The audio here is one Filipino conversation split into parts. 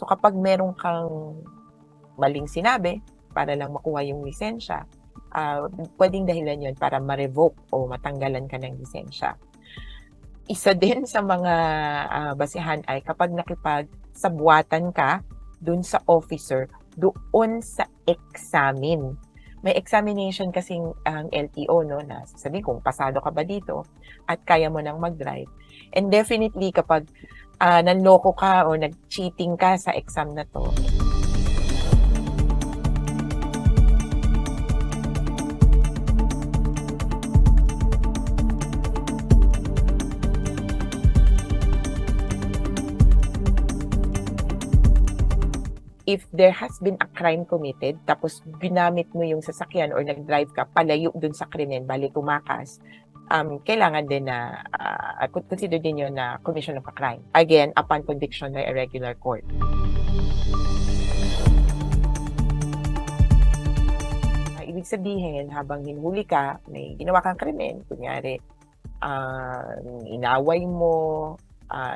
kapag meron kang maling sinabi para lang makuha yung lisensya, pwedeng dahilan yun para ma-revoke o matanggalan ka ng lisensya. Isa din sa mga basehan ay kapag nakipagsabwatan ka dun sa officer doon sa examine. May examination kasing ang LTO, no, na sasabihin kung pasado ka ba dito at kaya mo nang mag-drive. And definitely kapag nanloko ka o nag-cheating ka sa exam na to, if there has been a crime committed, tapos ginamit mo yung sasakyan or nag-drive ka palayo dun sa krimen, bali tumakas, kailangan din na consider din yun na commission of a crime. Again, upon conviction by a regular court. Ibig sabihin, habang hinuli ka, may ginawa kang krimen, kunyari, inaway mo,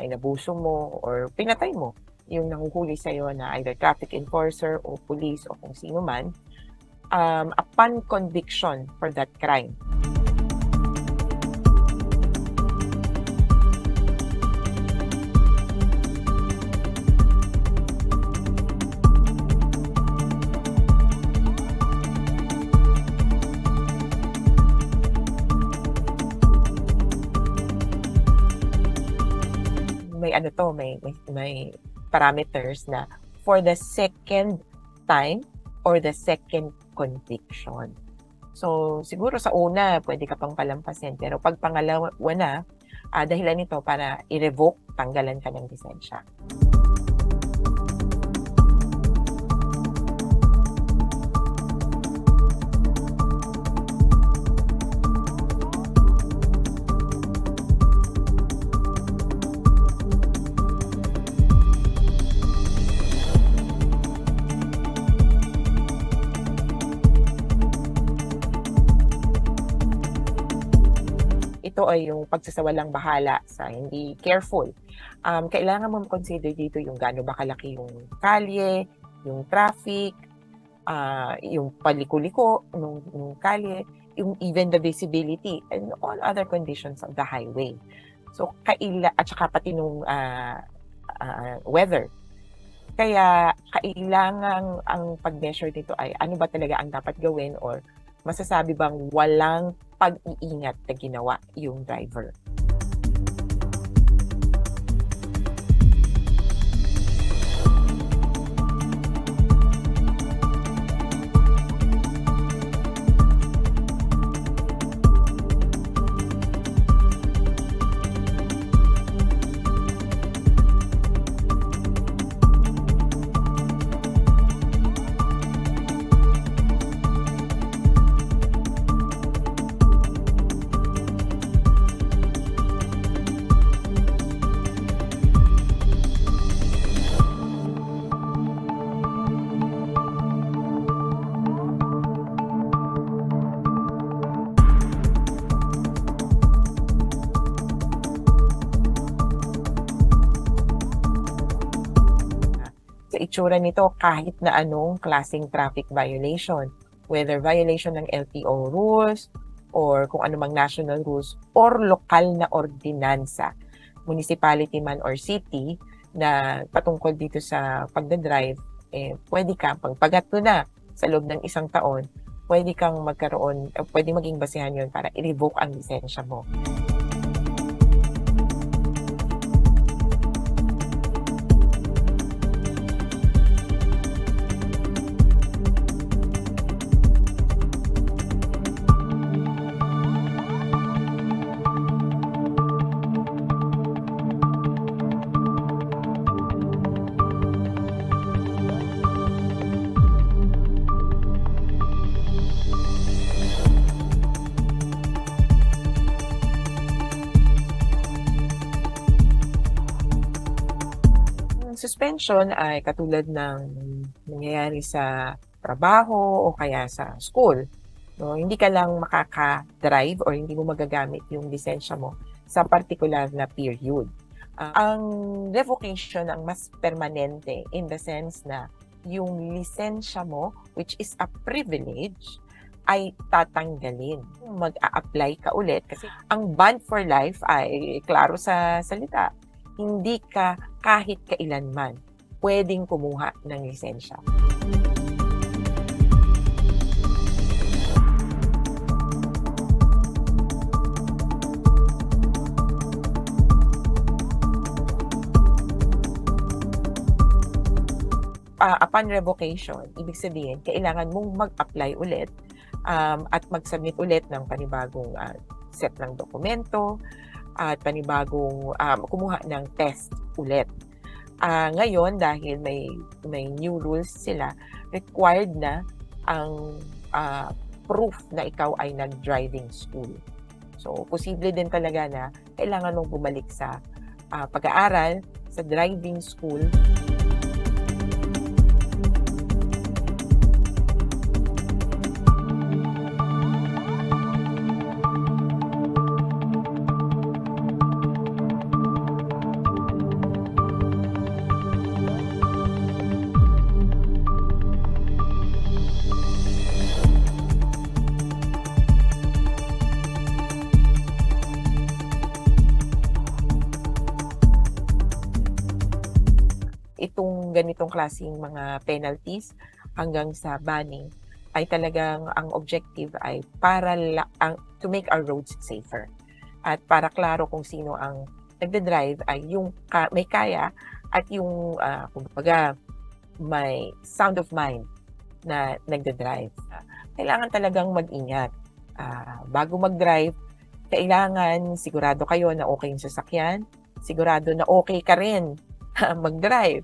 inabuso mo, or pinatay mo yung nahuhuli sa'yo na either traffic enforcer o police o kung sino man, upon conviction for that crime, may parameters na for the second time or the second conviction. So, siguro sa una, pwede ka pang palampasin. Pero pag pangalawa na, dahilan nito para i-revoke, tanggalan ka ng lisensya. Ito ay yung pagsasawalang bahala sa hindi careful. Kailangan mo consider dito yung gaano ba kalaki yung kalye, yung traffic, yung paliko-liko ng kalye, yung even the visibility and all other conditions of the highway. So, at saka pati nung weather. Kaya kailangan ang pag-measure dito ay ano ba talaga ang dapat gawin or masasabi bang walang pag-iingat na ginawa yung driver. Sa itsura nito, kahit na anong klaseng traffic violation, whether violation ng LTO rules or kung anumang national rules or lokal na ordinansa, municipality man or city na patungkol dito sa pagdadrive, pwede kang, pagpagat mo na sa loob ng isang taon, pwede kang magkaroon, pwede maging basehan yun para i-revoke ang lisensya mo. Suspension ay katulad ng nangyayari sa trabaho o kaya sa school. No, hindi ka lang makaka-drive or hindi mo magagamit yung lisensya mo sa particular na period. Ang revocation ang mas permanente in the sense na yung lisensya mo, which is a privilege, ay tatanggalin. Mag-a-apply ka ulit kasi ang ban for life ay klaro sa salita. Hindi ka kahit kailanman pwedeng kumuha ng lisensya. Upon revocation, ibig sabihin, kailangan mong mag-apply ulit at mag-submit ulit ng panibagong set ng dokumento at panibagong kumuha ng test ulit. Ngayon, dahil may new rules sila, required na ang proof na ikaw ay nag-driving school. So, posible din talaga na kailangan mong bumalik sa pag-aaral sa driving school. Itong ganitong klaseng mga penalties hanggang sa banning ay talagang ang objective ay para to make our roads safer. At para klaro kung sino ang nagde-drive ay yung may kaya at yung kumbaga may sound of mind na nagde-drive. Kailangan talagang mag-ingat. Bago mag-drive, kailangan sigurado kayo na okay yung sasakyan, sigurado na okay ka rin mag-drive.